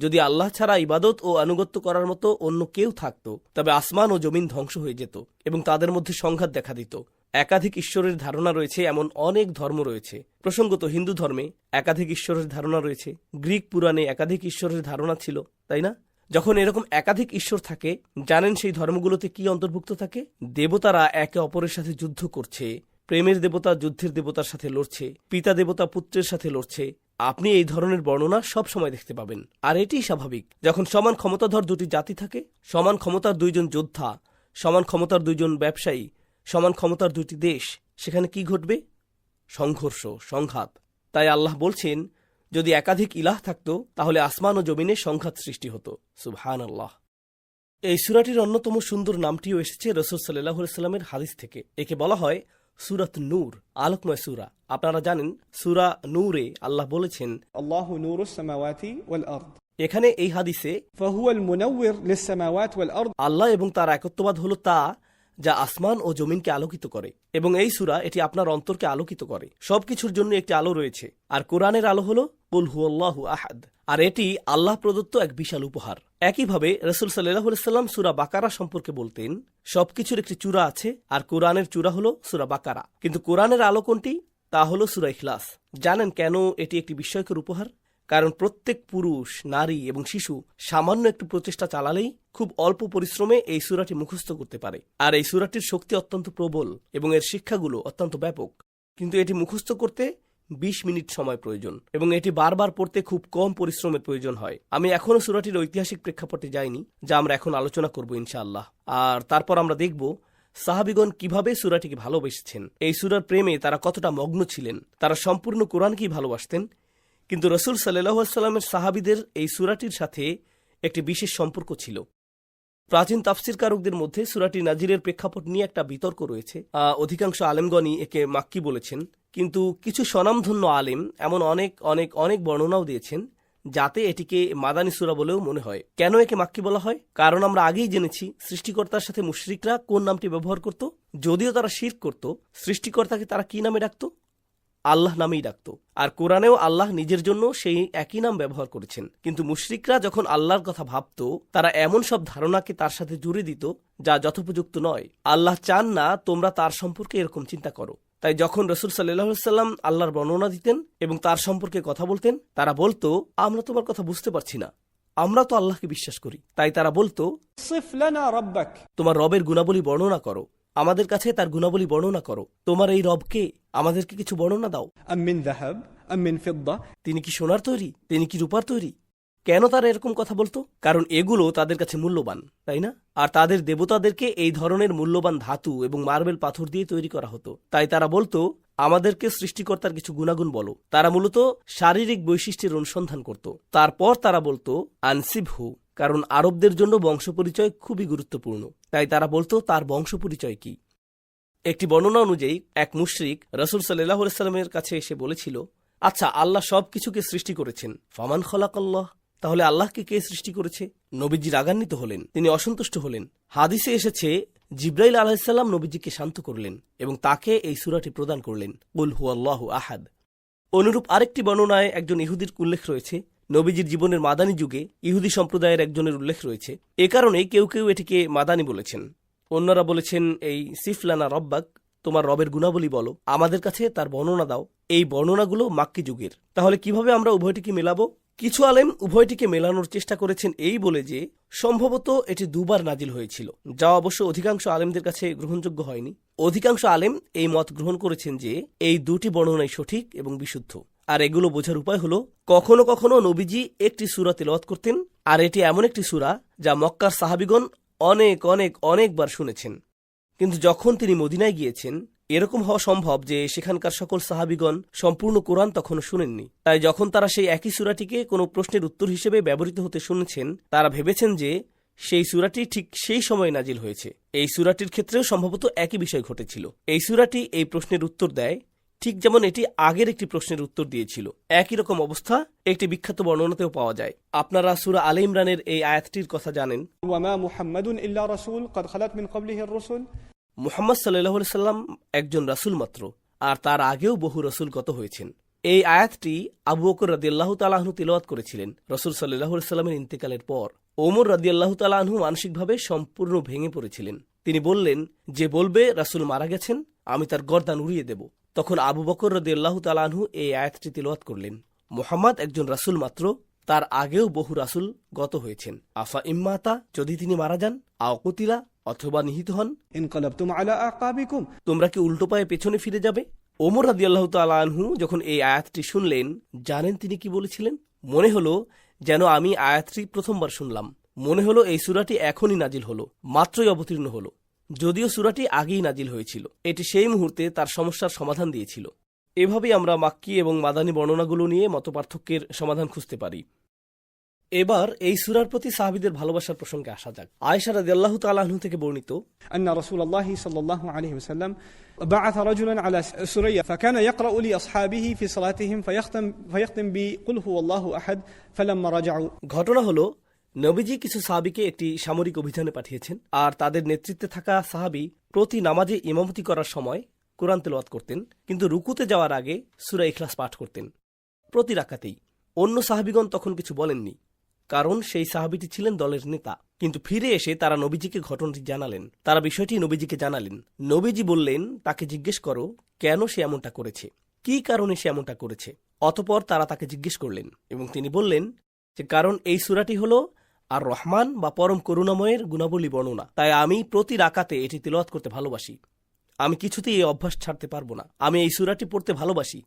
যদি আল্লাহ ছাড়া ইবাদত ও আনুগত্য করার মতো অন্য কেউ থাকত তবে আসমান ও জমিন ধ্বংস হয়ে যেত এবং তাদের মধ্যে সংঘাত দেখা দিত। একাধিক ঈশ্বরের ধারণা রয়েছে এমন অনেক ধর্ম রয়েছে। প্রসঙ্গত হিন্দু ধর্মে একাধিক ঈশ্বরের ধারণা রয়েছে, গ্রিক পুরাণে একাধিক ঈশ্বরের ধারণা ছিল, তাই না? যখন এরকম একাধিক ঈশ্বর থাকে, জানেন সেই ধর্মগুলোতে কি অন্তর্ভুক্ত থাকে? দেবতারা একে অপরের সাথে যুদ্ধ করছে, প্রেমের দেবতা যুদ্ধের দেবতার সাথে লড়ছে, পিতা দেবতা পুত্রের সাথে লড়ছে। আপনি এই ধরনের বর্ণনা সব সময় দেখতে পাবেন। আর এটিই স্বাভাবিক। যখন সমান ক্ষমতাধর দুটি জাতি থাকে, সমান ক্ষমতার দুইজন যোদ্ধা, সমান ক্ষমতার দুইজন ব্যবসায়ী, সমান ক্ষমতার দুটি দেশ, সেখানে কি ঘটবে? সংঘর্ষ, সংঘাত। তাই আল্লাহ বলছেন, যদি একাধিক ইলাহ থাকত তাহলে আসমান ও জমিনে সংঘাত সৃষ্টি হতো। সুবহানাল্লাহ। এই সূরাটির অন্যতম সুন্দর নামটিও এসেছে রাসূল সাল্লাল্লাহু আলাইহি ওয়াসাল্লামের হাদিস থেকে। একে বলা হয় সূরাত নূর, আলোকময় সূরা। আপনারা জানেন সূরা নূরে আল্লাহ বলেছেন, الله نور السماوات والأرض এখানে এই হাদিসে فهو المنور للسماوات والأرض আল্লাহ এবং তার একত্ববাদ হলো তা যা আসমান ও জমিনকে আলোকিত করে, এবং এই সূরা এটি আপনার অন্তরকে আলোকিত করে। সবকিছুর জন্য একটি আলো রয়েছে, আর কোরআনের আলো হলো কুল হুয়াল্লাহু আহাদ, আর এটি আল্লাহ প্রদত্ত এক বিশাল উপহার। একইভাবে রাসূল সাল্লাল্লাহু আলাইহি ওয়াসাল্লাম সূরা বাকারা সম্পর্কে বলতেন, সবকিছুর একটি চূড়া আছে, আর কোরআনের চূড়া হলো সূরা বাকারা। কিন্তু কোরআনের আলো কোনটি? তা হলো সূরা ইখলাস। জানেন কেন এটি একটি বিস্ময়কর উপহার? কারণ প্রত্যেক পুরুষ, নারী এবং শিশু সামান্য একটু প্রচেষ্টা চালালেই খুব অল্প পরিশ্রমে এই সূরাটি মুখস্থ করতে পারে। আর এই সূরাটির শক্তি অত্যন্ত প্রবল এবং এর শিক্ষাগুলো অত্যন্ত ব্যাপক। কিন্তু এটি মুখস্থ করতে 20 মিনিট সময় প্রয়োজন, এবং এটি বারবার পড়তে খুব কম পরিশ্রমের প্রয়োজন হয়। আমি এখনও সূরাটির ঐতিহাসিক প্রেক্ষাপটে যাইনি, যা আমরা এখন আলোচনা করব ইনশাআল্লাহ। আর তারপর আমরা দেখব সাহাবীগণ কিভাবে সূরাটিকে ভালোবেসেছেন, এই সূরার প্রেমে তারা কতটা মগ্ন ছিলেন, তারা সম্পূর্ণ কোরআনকেই ভালোবাসতেন। কিন্তু রাসূল সাল্লাল্লাহু আলাইহি ওয়াসাল্লামের সাহাবীদের এই সূরাটির সাথে একটি বিশেষ সম্পর্ক ছিল। প্রাচীন তাফসীরকারকদের মধ্যে সূরাটি নাজিলের প্রেক্ষাপট নিয়ে একটা বিতর্ক রয়েছে। অধিকাংশ আলেমগণই একে মাক্কি বলেছেন, কিন্তু কিছু স্বনামধন্য আলেম এমন অনেক অনেক অনেক বর্ণনাও দিয়েছেন যাতে এটিকে মাদানী সূরা বলেও মনে হয়। কেন একে মাক্কি বলা হয়? কারণ আমরা আগেই জেনেছি সৃষ্টিকর্তার সাথে মুশরিকরা কোন নামটি ব্যবহার করত। যদিও তারা শিরক করত, সৃষ্টিকর্তাকে তারা কি নামে ডাকত? আল্লাহ নামেই ডাকত। আর কোরআনেও আল্লাহ নিজের জন্য সেই একই নাম ব্যবহার করেছেন। কিন্তু মুশরিকরা যখন আল্লাহর কথা ভাবত, তারা এমন সব ধারণাকে তার সাথে জুড়ে দিত যা যথোপযুক্ত নয়। আল্লাহ চান না তোমরা তার সম্পর্কে এরকম চিন্তা করো। তাই যখন রাসূল সাল্লাল্লাহু আলাইহি ওয়াসাল্লাম আল্লাহর বর্ণনা দিতেন এবং তার সম্পর্কে কথা বলতেন, তারা বলতো, আমরা তোমার কথা বুঝতে পারছি না, আমরা তো আল্লাহকে বিশ্বাস করি। তাই তারা বলতো, صف لنا ربك তোমার রবের গুণাবলী বর্ণনা করো, আমাদের কাছে তার গুণাবলী বর্ণনা করো। তোমার এই রবকে আমাদেরকে কিছু বর্ণনা দাও। أم من ذهب أم من فضة তিনি কি সোনার তৈরি? তিনি কি রূপার তৈরি? কেন তারা এরকম কথা বলতো? কারণ এগুলো তাদের কাছে মূল্যবান, তাই না? আর তাদের দেবতাদেরকে এই ধরনের মূল্যবান ধাতু এবং মার্বেল পাথর দিয়ে তৈরি করা হতো। তাই তারা বলতো, আমাদেরকে সৃষ্টিকর্তার কিছু গুণাগুণ বলো। তারা মূলত শারীরিক বৈশিষ্ট্যের অনুসন্ধান করত। তারপর তারা বলতো আনসিবহু, কারণ আরবদের জন্য বংশপরিচয় খুবই গুরুত্বপূর্ণ। তাই তারা বলতো তার বংশপরিচয় কি। একটি বর্ণনা অনুযায়ী এক মুশরিক রাসূল সাল্লাল্লাহু আলাইহি ওয়াসাল্লামের কাছে এসে বলেছিল, আচ্ছা, আল্লাহ সবকিছুকে সৃষ্টি করেছেন, ফামান খালাকাল্লাহ, তাহলে আল্লাহকে কে সৃষ্টি করেছে? নবীজি রাগান্বিত হলেন, তিনি অসন্তুষ্ট হলেন। হাদিসে এসেছে জিবরাইল আলাইহিস সালাম নবীজিকে শান্ত করলেন এবং তাকে এই সূরাটি প্রদান করলেন, কুল হুয়াল্লাহু আহাদ। অনুরূপ আরেকটি বর্ণনায় একজন ইহুদির উল্লেখ রয়েছে। নবীজির জীবনের মাদানী যুগে ইহুদি সম্প্রদায়ের একজনের উল্লেখ রয়েছে। এ কারণে কেউ কেউ এটিকে মাদানী বলেছেন। অন্যরা বলেছেন এই সিফলানা রব্বাক, তোমার রবের গুণাবলী বলো, আমাদের কাছে তার বর্ণনা দাও। এই বর্ণনাগুলো মাক্কি যুগের। তাহলে কিভাবে আমরা উভয়টিকে মেলাবো? কিছু আলেম উভয়টিকে মেলানোর চেষ্টা করেছেন এই বলে যে সম্ভবত এটি দুবার নাজিল হয়েছিল, যা অবশ্য অধিকাংশ আলেমদের কাছে গ্রহণযোগ্য হয়নি। অধিকাংশ আলেম এই মত গ্রহণ করেছেন যে এই দুটি বর্ণনাই সঠিক এবং বিশুদ্ধ। আর এগুলো বোঝার উপায় হলো, কখনো কখনো নবীজি একটি সূরা তিলাওয়াত করতেন, আর এটি এমন একটি সূরা যা মক্কার সাহাবীগণ অনেক অনেক অনেকবার শুনেছেন। কিন্তু যখন তিনি মদিনায় গিয়েছেন, এরকম হওয়া সম্ভব যে সেখানকার সকল সাহাবীগণ সম্পূর্ণ কোরআন তখনও শুনেননি। তাই যখন তারা সেই একই সূরাটিকে কোনো প্রশ্নের উত্তর হিসেবে ব্যবহৃত হতে শুনেছেন, তারা ভেবেছেন যে সেই সূরাটি ঠিক সেই সময় নাজিল হয়েছে। এই সূরাটির ক্ষেত্রেও সম্ভবত একই বিষয় ঘটেছিল। এই সূরাটি এই প্রশ্নের উত্তর দেয়, ঠিক যেমন এটি আগের একটি প্রশ্নের উত্তর দিয়েছিল। একই রকম অবস্থা একটি বিখ্যাত বর্ণনাতেও পাওয়া যায়। আপনারা সূরা আলে ইমরানের এই আয়াতটির কথা জানেন, وما محمد إلا رسول قد خلت من قبله الرسل মুহাম্মদ সাল্লাল্লাহু আলাইহি সাল্লাম একজন রাসূল মাত্র, আর তার আগেও বহু রাসূল গত হয়েছেন। এই আয়াতটি আবু বকর রাদিয়াল্লাহু তাআলা আনহু তিলাওয়াত করেছিলেন রাসূল সাল্লাল্লাহু আলাইহি সাল্লামের ইন্তেকালের পর। ওমর রাদিয়াল্লাহু তাআলা আনহু মানসিকভাবে সম্পূর্ণ ভেঙে পড়েছিলেন। তিনি বললেন, যে বলবে রাসূল মারা গেছেন, আমি তার গর্দান উড়িয়ে দেব। তখন আবু বকর রাদিয়াল্লাহু তাআলা আনহু এই আয়াতটি তিলাওয়াত করলেন। মুহাম্মদ একজন রাসূল মাত্র, তার আগেও বহু রাসূল গত হয়েছেন। আফা ইম্মাতা, যদি তিনি মারা যান, আও কুতিলা, অথবা নিহত হন, انقلبتم على أعقابكم তোমরা কি উল্টো পায়ে পেছনে ফিরে যাবে? ওমর রাদিয়াল্লাহু তাআলা আনহু যখন এই আয়াতটি শুনলেন, জানেন তিনি কি বলেছিলেন? মনে হলো যেন আমি আয়াতটি প্রথমবার শুনলাম। মনে হলো এই সূরাটি এখনই নাজিল হলো, মাত্রই অবতীর্ণ হলো, যদিও সূরাটি আগেই নাজিল হয়েছিল। এটি সেই মুহূর্তে তার সমস্যার সমাধান দিয়েছিল। এভাবেই আমরা মাক্কি এবং মাদানী বর্ণনাগুলো নিয়ে মতপার্থক্যের সমাধান খুঁজতে পারি। এবার এই সূরার প্রতি সাহাবীদের ভালোবাসার প্রসঙ্গে আসা যাক। আয়েশা রাদিয়াল্লাহু তাআলা আনহা থেকে বর্ণিত, أن رسول الله صلى الله عليه وسلم بعث رجلا على سرية فكان يقرأ لأصحابه في صلاتهم فيختم بقل هو الله أحد فلما رجعوا ঘটনা হলো, নবীজি কিছু সাহাবীকে একটি সামরিক অভিযানে পাঠিয়েছেন, আর তাদের নেতৃত্বে থাকা সাহাবী প্রতি নামাজে ইমামতি করার সময় কোরআন তেলাওয়াত করতেন, কিন্তু রুকুতে যাওয়ার আগে সূরা ইখলাস পাঠ করতেন প্রতি রাকাতেই। অন্য সাহাবীগণ তখন কিছু বলেননি, কারণ সেই সাহাবীটি ছিলেন দলের নেতা। কিন্তু ফিরে এসে তারা নবীজিকে ঘটনাটি জানালেন, তারা বিষয়টি নবীজিকে জানালেন। নবীজি বললেন, তাকে জিজ্ঞেস করো কেন সে এমনটা করেছে, কি কারণে সে এমনটা করেছে। অতঃপর তারা তাকে জিজ্ঞেস করলেন এবং তিনি বললেন যে কারণ এই সূরাটি হল আর রহমান বা পরম করুণাময়ের গুণাবলী বর্ণনা, তাই আমি প্রতি রাকাতে এটি তিলাওয়াত করতে ভালোবাসি। আমি কিছুতেই এই অভ্যাস ছাড়তে পারবো না, আমি এই সূরাটি পড়তে ভালোবাসি।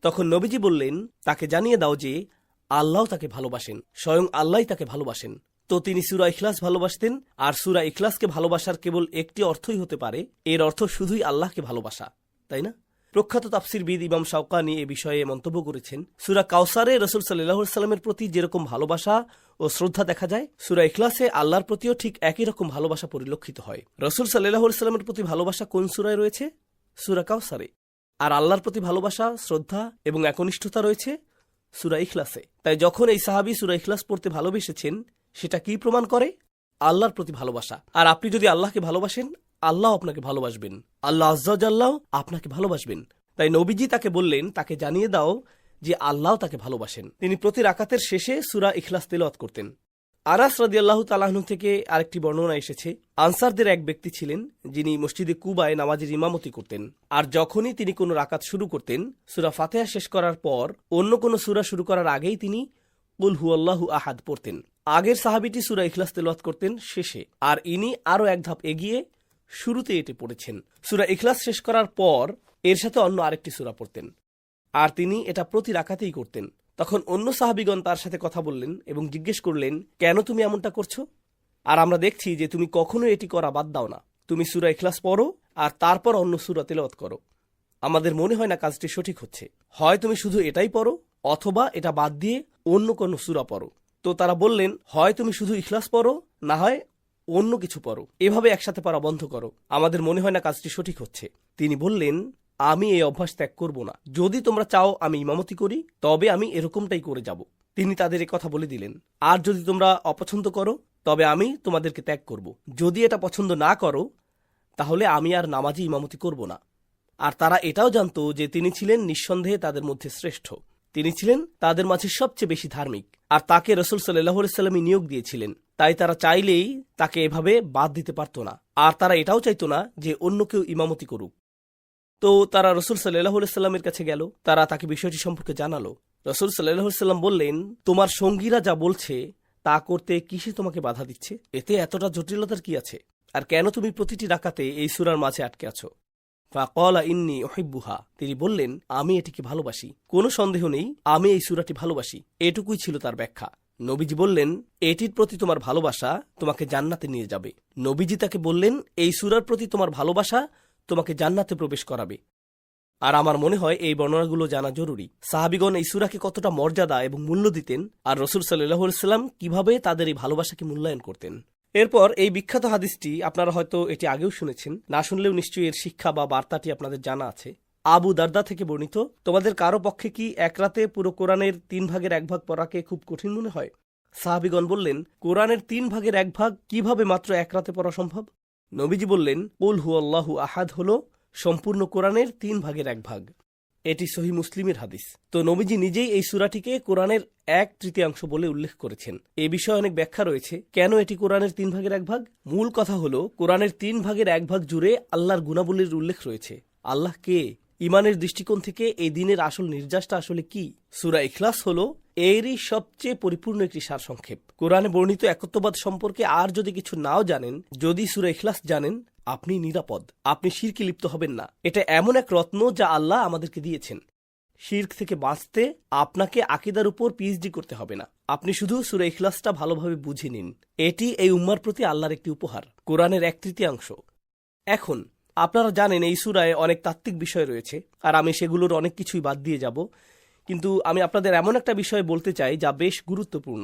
তখন নবীজি বললেন, তাকে জানিয়ে দাও যে আল্লাহ তাকে ভালোবাসেন, স্বয়ং আল্লাহ তাকে ভালোবাসেন। তো তিনি সূরা ইখলাস ভালোবাসতেন, আর সূরা ইখলাসকে ভালোবাসার কেবল একটি অর্থই হতে পারে, এর অর্থ শুধুই আল্লাহকে ভালোবাসা, তাই না? প্রখ্যাত তাফসীরবিদ ইমাম শাওকানি এ বিষয়ে মন্তব্য করেছেন, সূরা কাউসারে রাসূল সাল্লাল্লাহু আলাইহি ওয়াসাল্লামের প্রতি যেরকম ভালোবাসা ও শ্রদ্ধা দেখা যায়, সূরা ইখলাসে আল্লাহর প্রতিও ঠিক একই রকম ভালোবাসা পরিলক্ষিত হয়। রাসূল সাল্লাল্লাহু আলাইহি ওয়াসাল্লামের প্রতি ভালোবাসা কোন সূরায় রয়েছে? সূরা কাউসারে। আর আল্লাহর প্রতি ভালোবাসা, শ্রদ্ধা এবং একনিষ্ঠতা রয়েছে সূরা ইখলাসে। তাই যখন এই সাহাবী সূরা ইখলাস পড়তে ভালোবেসেছেন, সেটা কি প্রমাণ করে? আল্লাহর প্রতি ভালোবাসা। আর আপনি যদি আল্লাহকে ভালোবাসেন, আল্লাহ আপনাকে ভালোবাসবেন, আল্লাহ আজ্জা জাল্লাহ আপনাকে ভালোবাসবেন। তাই নবীজি তাকে বললেন, তাকে জানিয়ে দাও যে আল্লাহ তাকে ভালোবাসেন। তিনি প্রতি রাকাতের শেষে সূরা ইখলাস তেলাওয়াত করতেন। আনাস রাদিয়াল্লাহু তাআলা আনহু থেকে আরেকটি বর্ণনা এসেছে, আনসারদের এক ব্যক্তি ছিলেন যিনি মসজিদে কুবায় নামাজের ইমামতি করতেন, আর যখনই তিনি কোনো রাকাত শুরু করতেন, সূরা ফাতিহা শেষ করার পর অন্য কোনো সূরা শুরু করার আগেই তিনি কুল হুয়াল্লাহু আহাদ পড়তেন। আগের সাহাবীটি সূরা ইখলাস তেলাওয়াত করতেন শেষে, আর ইনি আরও এক ধাপ এগিয়ে শুরুতে এটি পড়েছেন। সূরা ইখলাস শেষ করার পর এর সাথে অন্য আরেকটি সূরা পড়তেন, আর তিনি এটা প্রতি রাকাতেই করতেন। তখন অন্য সাহাবীগণ তার সাথে কথা বললেন এবং জিজ্ঞেস করলেন, কেন তুমি এমনটা করছো? আর আমরা দেখছি যে তুমি কখনো এটি করা বাদ দাও না, তুমি সূরা ইখলাস পড়ো আর তারপর অন্য সূরা তেলাওয়াত করো। আমাদের মনে হয় না কাজটি সঠিক হচ্ছে, হয় তুমি শুধু এটাই পড়ো অথবা এটা বাদ দিয়ে অন্য কোনো সূরা পড়ো। তো তারা বললেন, হয় তুমি শুধু ইখলাস পড়ো, না হয় অন্য কিছু পড়ো, এভাবে একসাথে পড়া বন্ধ করো। আমাদের মনে হয় না কাজটি সঠিক হচ্ছে। তিনি বললেন, আমি এই অভ্যাস ত্যাগ করব না, যদি তোমরা চাও আমি ইমামতি করি, তবে আমি এরকমটাই করে যাব। তিনি তাদের কথা বলে দিলেন, আর যদি তোমরা অপছন্দ করো, তবে আমি তোমাদেরকে ত্যাগ করব। যদি এটা পছন্দ না করো, তাহলে আমি আর নামাজি ইমামতি করব না। আর তারা এটাও জানত যে তিনি ছিলেন নিঃসন্দেহে তাদের মধ্যে শ্রেষ্ঠ, তিনি ছিলেন তাদের মাঝে সবচেয়ে বেশি ধার্মিক, আর তাকে রাসূল সাল্লাল্লাহু আলাইহি ওয়াসাল্লাম নিয়োগ দিয়েছিলেন। তাই তারা চাইলেই তাকে এভাবে বাদ দিতে পারত না, আর তারা এটাও চাইত না যে অন্য কেউ ইমামতি করুক। তো তারা রাসূল সাল্লাল্লাহু আলাইহি ওয়াসাল্লামের কাছে গেল, তারা তাকে বিষয়টি সম্পর্কে জানালো। রাসূল সাল্লাল্লাহু আলাইহি ওয়াসাল্লাম বললেন, তোমার সঙ্গীরা যা বলছে তা করতে কিসে তোমাকে বাধা দিচ্ছে? এতে এতটা জটিলতার কি আছে? আর কেন তুমি প্রতিটি রাকাতে এই সূরার মাঝে আটকে আছো? ফাকালা ইন্নী উহিব্বুহা, তিনি বললেন, আমি এটিকে ভালোবাসি, কোনো সন্দেহ নেই আমি এই সূরাটি ভালোবাসি। এটুকুই ছিল তার ব্যাখ্যা। নবীজি বললেন, এটির প্রতি তোমার ভালোবাসা তোমাকে জান্নাতে নিয়ে যাবে। নবীজি তাকে বললেন, এই সূরার প্রতি তোমার ভালোবাসা তোমাকে জান্নাতে প্রবেশ করাবে। আর আমার মনে হয় এই বর্ণনাগুলো জানা জরুরি। সাহাবীগণ এই সূরাকে কতটা মর্যাদা এবং মূল্য দিতেন, আর রাসূল সাল্লাল্লাহু আলাইহি ওয়াসাল্লাম কিভাবে তাদের এই ভালোবাসাকে মূল্যায়ন করতেন। এরপর এই বিখ্যাত হাদিসটি আপনারা হয়তো এটি আগেও শুনেছেন, না শুনলেও নিশ্চয়ই এর শিক্ষা বা বার্তাটি আপনাদের জানা আছে। আবু দারদা থেকে বর্ণিত, তোমাদের কারো পক্ষে কি এক রাতে পুরো কোরআনের 3 ভাগের 1 ভাগ পড়াকে খুব কঠিন মনে হয়? সাহাবীগণ বললেন, কোরআনের 3 ভাগের 1 ভাগ কিভাবে মাত্র এক রাতে পড়া সম্ভব? নবীজি বললেন, কুল হুয়াল্লাহু আহাদ হলো সম্পূর্ণ কোরআনের 3 ভাগের 1 ভাগ। এটি সহিহ মুসলিমের হাদিস। তো নবীজি নিজেই এই সূরাটিকে কোরআনের 1/3 বলে উল্লেখ করেছেন। এ বিষয়ে অনেক ব্যাখ্যা রয়েছে, কেন এটি কোরআনের 3 ভাগের 1 ভাগ। মূল কথা হলো, কোরআনের 3 ভাগের 1 ভাগ জুড়ে আল্লাহর গুণাবলীর উল্লেখ রয়েছে, আল্লাহ কে? ইমানের দৃষ্টিকোণ থেকে এই দিনের আসল নির্যাসটা আসলে কি? সূরা ইখলাস হলো এরই সবচেয়ে পরিপূর্ণ একটি সারসংক্ষেপ। কোরআনে বর্ণিত একত্ববাদ সম্পর্কে আর যদি কিছু নাও জানেন, যদি সূরা ইখলাস জানেন, আপনি নিরাপদ, আপনি শিরকে লিপ্ত হবেন না। এটা এমন এক রত্ন যা আল্লাহ আমাদেরকে দিয়েছেন। শিরক থেকে বাঁচতে আপনাকে আকীদার উপর পিএইচডি করতে হবে না। আপনি শুধু সূরা ইখলাসটা ভালোভাবে বুঝে নিন। এটি এই উম্মার প্রতি আল্লাহর একটি উপহার, কোরআনের 1/3। এখন আপনারা জানেন এই সূরায় অনেক তাত্ত্বিক বিষয় রয়েছে, আর আমি সেগুলোর অনেক কিছুই বাদ দিয়ে যাব। কিন্তু আমি আপনাদের এমন একটা বিষয় বলতে চাই যা বেশ গুরুত্বপূর্ণ।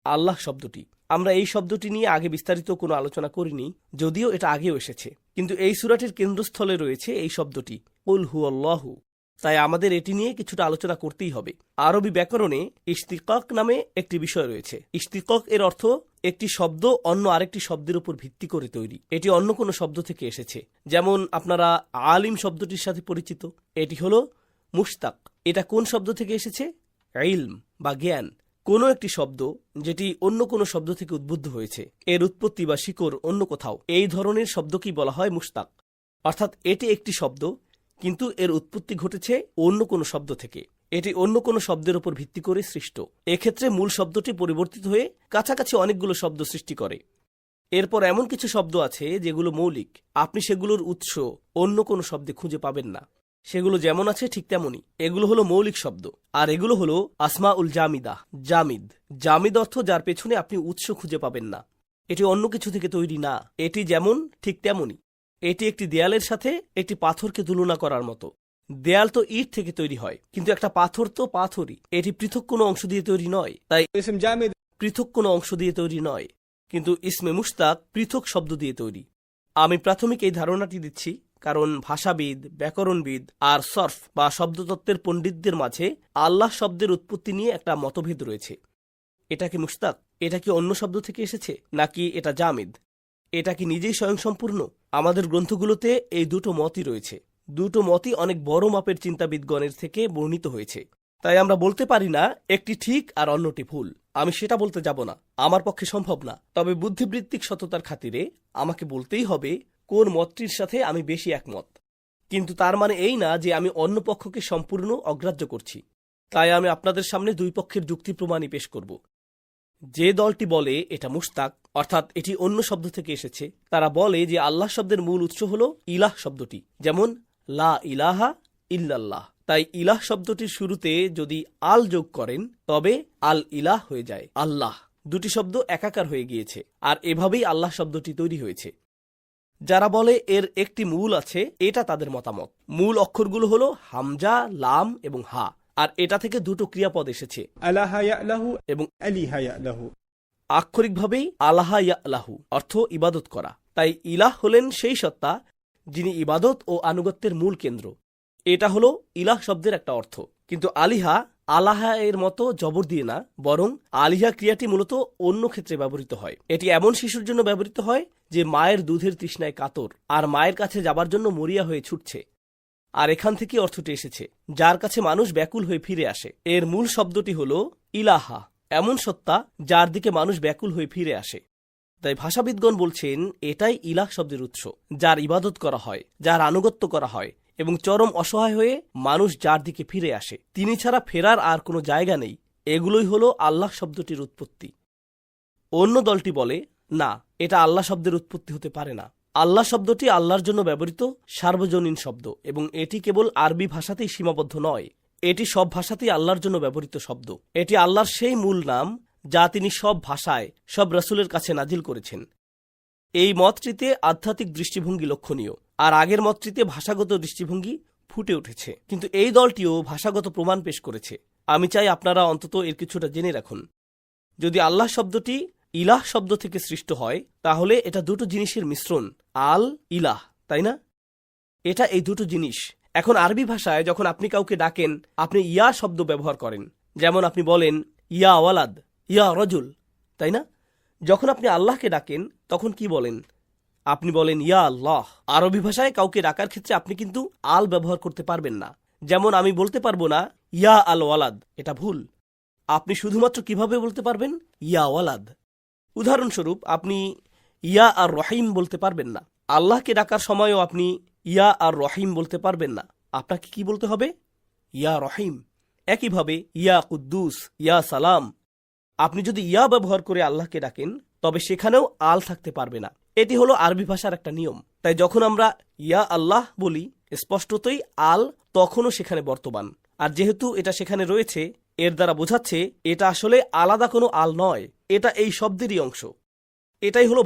আল্লাহ শব্দটি, আমরা এই শব্দটি নিয়ে আগে বিস্তারিত কোনো আলোচনা করিনি, যদিও এটা আগেও এসেছে, কিন্তু এই সূরাটির কেন্দ্রস্থলে রয়েছে এই শব্দটি কুল হুয়াল্লাহু। তাই আমাদের এটি নিয়ে কিছুটা আলোচনা করতেই হবে। আরবি ব্যাকরণে ইশতিকাক নামে একটি বিষয় রয়েছে। ইশতিকাক এর অর্থ একটি শব্দ অন্য আরেকটি শব্দের উপর ভিত্তি করে তৈরি। এটি অন্য কোনো শব্দ থেকে এসেছে। যেমন আপনারা আলিম শব্দটির সাথে পরিচিত, এটি হলো মুশতাক। এটা কোন শব্দ থেকে এসেছে? ইলম বা জ্ঞান। কোনো একটি শব্দ যেটি অন্য কোনো শব্দ থেকে উদ্বুদ্ধ হয়েছে, এর উৎপত্তি বা শিকড় অন্য কোথাও, এই ধরনের শব্দকেই বলা হয় মুশতাক। অর্থাৎ এটি একটি শব্দ, কিন্তু এর উৎপত্তি ঘটেছে অন্য কোনো শব্দ থেকে। এটি অন্য কোনো শব্দের উপর ভিত্তি করে সৃষ্ট। এক্ষেত্রে মূল শব্দটি পরিবর্তিত হয়ে কাছাকাছি অনেকগুলো শব্দ সৃষ্টি করে। এরপর এমন কিছু শব্দ আছে যেগুলো মৌলিক, আপনি সেগুলোর উৎস অন্য কোনো শব্দে খুঁজে পাবেন না। সেগুলো যেমন আছে ঠিক তেমনই। এগুলো হলো মৌলিক শব্দ, আর এগুলো হলো আসমা উল জামিদা, জামিদ। জামিদ অর্থ যার পেছনে আপনি উৎস খুঁজে পাবেন না। এটি অন্য কিছু থেকে তৈরি না, এটি যেমন ঠিক তেমনই। এটি একটি দেয়ালের সাথে একটি পাথরকে তুলনা করার মতো। দেয়াল তো ইট থেকে তৈরি হয়, কিন্তু একটা পাথর তো পাথরই। এটি পৃথক কোনো অংশ দিয়ে তৈরি নয়, তাই اسم جامد পৃথক কোনো অংশ দিয়ে তৈরি নয়। কিন্তু ইসমে মুশতাক পৃথক শব্দ দিয়ে তৈরি। আমি প্রাথমিক এই ধারণাটি দিচ্ছি কারণ ভাষাবিদ, ব্যাকরণবিদ আর সরফ বা শব্দতত্ত্বের পণ্ডিতদের মাঝে আল্লাহ শব্দের উৎপত্তি নিয়ে একটা মতভেদ রয়েছে। এটা কি মুশতাক? এটা কি অন্য শব্দ থেকে এসেছে, নাকি এটা জামিদ? এটা কি নিজেই স্বয়ংসম্পূর্ণ? আমাদের গ্রন্থগুলোতে এই দুটো মতই রয়েছে। দুটো মতই অনেক বড় মাপের চিন্তাবিদগণের থেকে বর্ণিত হয়েছে। তাই আমরা বলতে পারি না একটি ঠিক আর অন্যটি ভুল। আমি সেটা বলতে যাব না, আমার পক্ষে সম্ভব না। তবে বুদ্ধিবৃত্তিক সততার খাতিরে আমাকে বলতেই হবে কোন মতটির সাথে আমি বেশি একমত। কিন্তু তার মানে এই না যে আমি অন্য পক্ষকে সম্পূর্ণ অগ্রাহ্য করছি। তাই আমি আপনাদের সামনে দুই পক্ষের যুক্তি প্রমাণই পেশ করব। যে দলটি বলে এটা মুশতাক, অর্থাৎ এটি অন্য শব্দ থেকে এসেছে, তারা বলে যে আল্লাহ শব্দের মূল উৎস হল ইলাহ শব্দটি, যেমন লা ইলাহা ইল্লাল্লাহ। তাই ইলাহ শব্দটির শুরুতে যদি আল যোগ করেন তবে আল ইলাহ হয়ে যায়, আল্লাহ। দুটি শব্দ একাকার হয়ে গিয়েছে, আর এভাবেই আল্লাহ শব্দটি তৈরি হয়েছে। যারা বলে এর একটি মূল আছে, এটা তাদের মতামত। মূল অক্ষরগুলো হলো হামজা, লাম এবং হা, আর এটা থেকে দুটো ক্রিয়াপদ এসেছে, أله يأله এবং أليه يأله। আক্ষরিকভাবেই আলাহা ইয়ালাহু অর্থ ইবাদত করা। তাই ইলাহ হলেন সেই সত্তা যিনি ইবাদত ও আনুগত্যের মূল কেন্দ্র। এটা হলো ইলাহ শব্দের একটা অর্থ। কিন্তু আলিহা আলাহা এর মতো জবর দিয়ে না, বরং আলিহা ক্রিয়াটি মূলত অন্য ক্ষেত্রে ব্যবহৃত হয়। এটি এমন শিশুর জন্য ব্যবহৃত হয় যে মায়ের দুধের তৃষ্ণায় কাতর আর মায়ের কাছে যাবার জন্য মরিয়া হয়ে ছুটছে। আর এখান থেকে অর্থটি এসেছে, যার কাছে মানুষ ব্যাকুল হয়ে ফিরে আসে। এর মূল শব্দটি হল ইলাহা, এমন সত্তা যার দিকে মানুষ ব্যাকুল হয়ে ফিরে আসে। তাই ভাষাবিদগণ বলছেন এটাই ইলাহ শব্দের উৎস, যার ইবাদত করা হয়, যার আনুগত্য করা হয়, এবং চরম অসহায় হয়ে মানুষ যার দিকে ফিরে আসে। তিনি ছাড়া ফেরার আর কোনো জায়গা নেই। এগুলোই হলো আল্লাহ শব্দটির উৎপত্তি। অন্য দলটি বলে না, এটা আল্লাহ শব্দের উৎপত্তি হতে পারে না। আল্লাহ শব্দটি আল্লাহর জন্য ব্যবহৃত সার্বজনীন শব্দ, এবং এটি কেবল আরবি ভাষাতেই সীমাবদ্ধ নয়। এটি সব ভাষাতেই আল্লাহর জন্য ব্যবহৃত শব্দ। এটি আল্লাহর সেই মূল নাম যা তিনি সব ভাষায় সব রাসূলের কাছে নাজিল করেছেন। এই মতটিতে আধ্যাত্মিক দৃষ্টিভঙ্গি লক্ষণীয়, আর আগের মতটিতে ভাষাগত দৃষ্টিভঙ্গি ফুটে উঠেছে। কিন্তু এই দলটিও ভাষাগত প্রমাণ পেশ করেছে। আমি চাই আপনারা অন্তত এর কিছুটা জেনে রাখুন। যদি আল্লাহ শব্দটি ইলাহ শব্দ থেকে সৃষ্ট হয়, তাহলে এটা দুটো জিনিসের মিশ্রণ, আল ইলাহ, তাই না? এটা এই দুটো জিনিস। এখন আরবি ভাষায় যখন আপনি কাউকে ডাকেন, আপনি ইয়া শব্দ ব্যবহার করেন। যেমন আপনি বলেন ইয়া ওয়ালাদ, ইয়া রজুল, তাই না? যখন আপনি আল্লাহকে ডাকেন তখন কি বলেন? আপনি বলেন ইয়া আল্লাহ। আরবি ভাষায় কাউকে ডাকার ক্ষেত্রে আপনি কিন্তু আল ব্যবহার করতে পারবেন না। যেমন আমি বলতে পারবো না ইয়া আল ওয়ালাদ, এটা ভুল। আপনি শুধুমাত্র কিভাবে বলতে পারবেন? ইয়া ওয়ালাদ। উদাহরণস্বরূপ আপনি ইয়া আর রহিম বলতে পারবেন না। আল্লাহকে ডাকার সময়ও আপনি ইয়া আর রহিম বলতে পারবেন না, আপনাকে কি বলতে হবে? ইয়া রহিম। একইভাবে ইয়া কুদ্দুস, ইয়া সালাম। আপনি যদি ইয়া ব্যবহার করে আল্লাহকে ডাকেন তবে সেখানেও আল থাকতে পারবে না। এটি হলো আরবি ভাষার একটা নিয়ম। তাই যখন আমরা ইয়া আল্লাহ বলি স্পষ্টতই আল তখনও সেখানে বর্তমান। আর যেহেতু এটা সেখানে রয়েছে, এর দ্বারা বোঝাচ্ছে এটা আসলে আলাদা কোনো আল নয়, এটা এই শব্দেরই অংশ। এটাই হলো